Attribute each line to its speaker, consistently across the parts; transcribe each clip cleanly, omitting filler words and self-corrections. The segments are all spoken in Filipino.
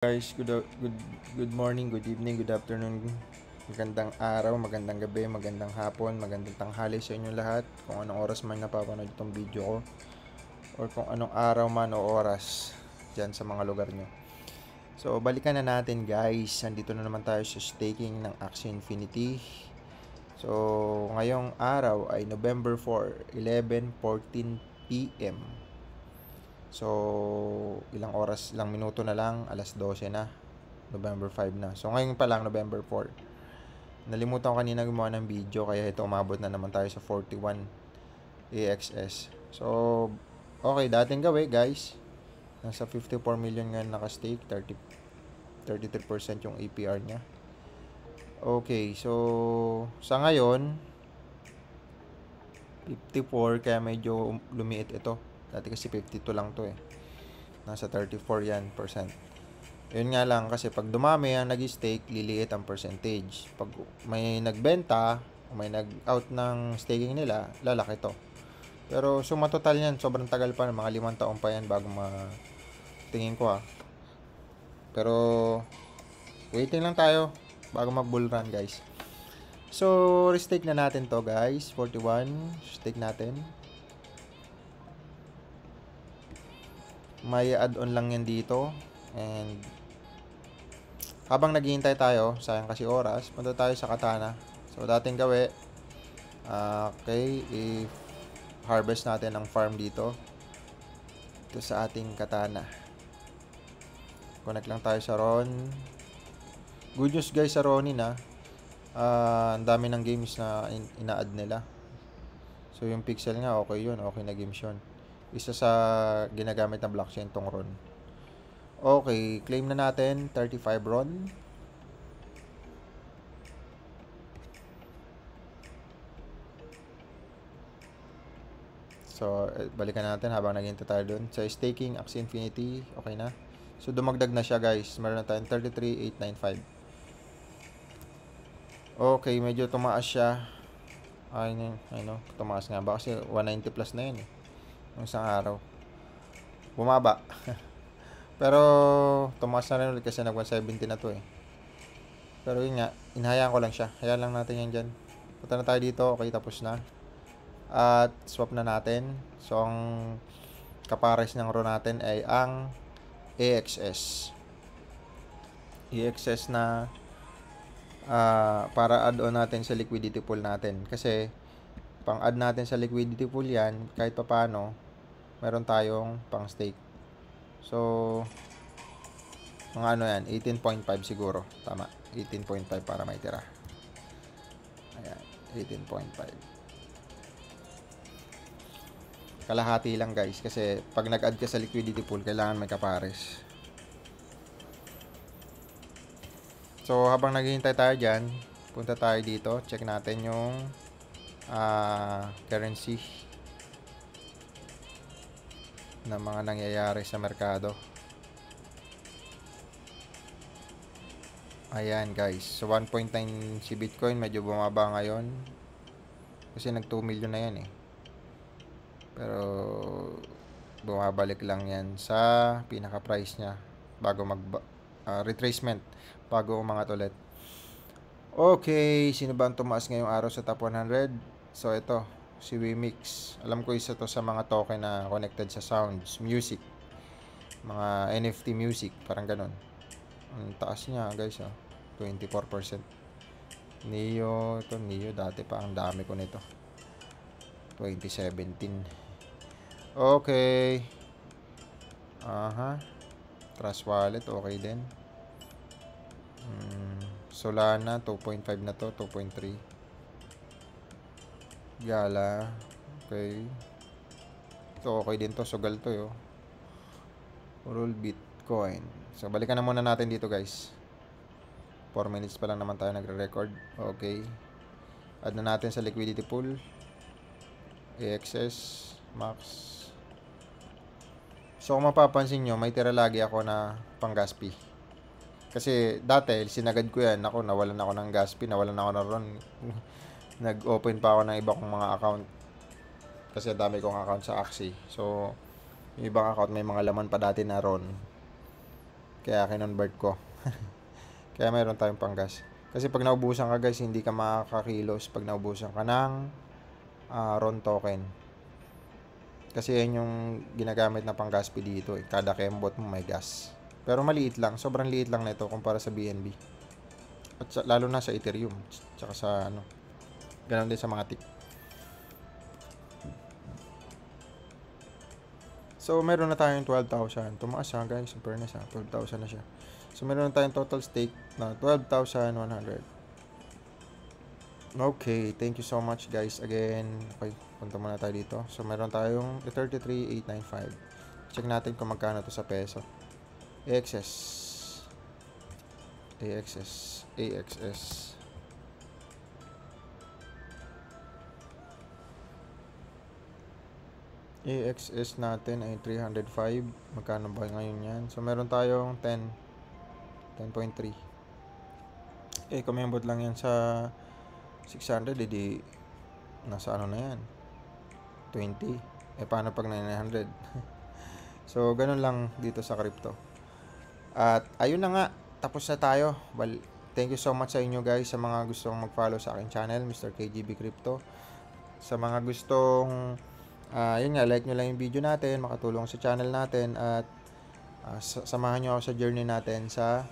Speaker 1: Guys, good morning, good evening, good afternoon, magandang araw, magandang gabi, magandang hapon, magandang tanghali sa inyo lahat. Kung anong oras man napapanood itong video ko or kung anong araw man o oras dyan sa mga lugar nyo. So, balikan na natin guys. Nandito na naman tayo sa staking ng Axie Infinity. So, ngayong araw ay November 4, 11:14 PM. So, ilang minuto na lang, alas 12 na, November 5 na. So, ngayon pa lang, November 4. Nalimutan ko kanina gumawa ng video, kaya ito umabot na naman tayo sa 41 AXS. So, okay, dating gawin guys. Nasa 54 million nga naka-stake, 33% yung APR niya. Okay, so, sa ngayon, 54, kaya medyo lumiit ito. Dati kasi 52 lang to eh. Nasa 34 yan percent. Yun nga lang kasi pag dumami ang nag-stake, liliit ang percentage. Pag may nagbenta, may nag-out ng staking nila, lalaki to. Pero suma total yan, sobrang tagal pa, mga 5 taon pa yan bago tingin ko Pero waiting lang tayo bago mag-bull run guys. So, restake na natin to guys. 41, stake natin. May add-on lang yan dito. And habang naghihintay tayo, sayang kasi oras, punta tayo sa katana. So, dating gawi, okay, i-harvest natin ang farm dito. Ito sa ating katana. Connect lang tayo sa Ron. Good news guys sa Ronin ang dami ng games na ina-add nila. So, yung pixel nga, okay yun. Okay na games yun. Isa sa ginagamit na blockchain tong Ron. Okay, claim na natin 35 Ron. So, balikan natin habang naghihintay tayo dun. Sa staking, Axie Infinity, okay na. So, dumagdag na siya guys. Meron na tayong 33,895. Okay, medyo tumaas siya. Ay, no, tumaas nga ba? Kasi 190 plus na yun eh. Yung isang araw. Bumaba. Pero, tumaas na rin ulit kasi nag-170 na to eh. Pero yun nga, inahayaan ko lang siya. Hayaan lang natin yan dyan. Punta na tayo dito. Okay, tapos na. At swap na natin. So, ang kapares ng RO natin ay ang AXS. AXS na para add-on natin sa liquidity pool natin. Kasi, pang add natin sa liquidity pool yan, kahit pa paano, meron tayong pang stake. So, mga ano yan, 18.5 siguro. Tama, 18.5 para may tira. Ayan, 18.5. Kalahati lang guys, kasi pag nag-add ka sa liquidity pool, kailangan may kapares. So, habang naghihintay tayo dyan, punta tayo dito, check natin yung currency na mga nangyayari sa merkado. Ayan guys, so 1.9 si Bitcoin, medyo bumaba ngayon kasi nag 2 million na yan eh. Pero bumabalik lang yan sa pinaka price nya bago mag retracement, bago umangat ulit. Okay, sino ba ang tumaas ngayong araw sa top 100? So ito, si Wimix. Alam ko isa to sa mga token na connected sa sounds, music, mga NFT music, parang ganun. Ang taas niya guys 24%. Neo, ito Neo dati pa, ang dami ko nito. 2017. Okay. Trust Wallet, okay din. Solana, 2.5 na to, 2.3. Gala, okay. Ito okay din to, sugal to yo. Roll Bitcoin. So, balikan na muna natin dito guys. 4 minutes pa lang naman tayo nagre-record. Okay. Add na natin sa liquidity pool. AXS, Max. So, kung mapapansin nyo, may tira lagi ako na pang gas fee. Kasi dati, sinagad ko yan. Ako, nawalan ako ng gas fee, nawalan ako ng Ron. Nag-open pa ako ng iba kong mga account. Kasi dami kong account sa Axie. So, yung ibang account may mga laman pa dati na Ron. Kaya kinonvert ko. Kaya mayroon tayong panggas. Kasi pag naubusan ka guys, hindi ka makakakilos pag naubusan ka ng RON token. Kasi yan yung ginagamit na pang-gas fee dito. Kada kembot mo may gas. Pero maliit lang. Sobrang liit lang nito kumpara sa BNB. At lalo na sa Ethereum. Tsaka sa ganon din sa mga tick. So, meron na tayong 12,000. Tumaas guys. In fairness 12,000 na siya. So, meron na tayong total stake na 12,100. Okay. Thank you so much guys. Again. Okay. Punta muna tayo dito. So, meron tayong 33,895. Check natin kung magkano to sa peso. AXS. AXS natin ay 305. Magkano ba ngayon yan? So, meron tayong 10.3. Kumembot lang yan sa 600. Edi, nasa ano na yan? 20. Paano pag 900? So, ganun lang dito sa crypto. At, ayun na nga. Tapos na tayo. Well, thank you so much sa inyo guys. Sa mga gustong mag-follow sa aking channel, Mr. KGB Crypto. Sa mga gustong yun nga, like nyo lang yung video natin, makatulong sa channel natin, at samahan nyo ako sa journey natin sa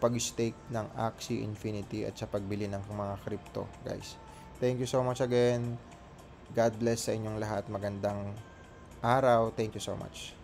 Speaker 1: pag-stake ng Axie Infinity at sa pagbili ng mga crypto, guys. Thank you so much again. God bless sa inyong lahat. Magandang araw. Thank you so much.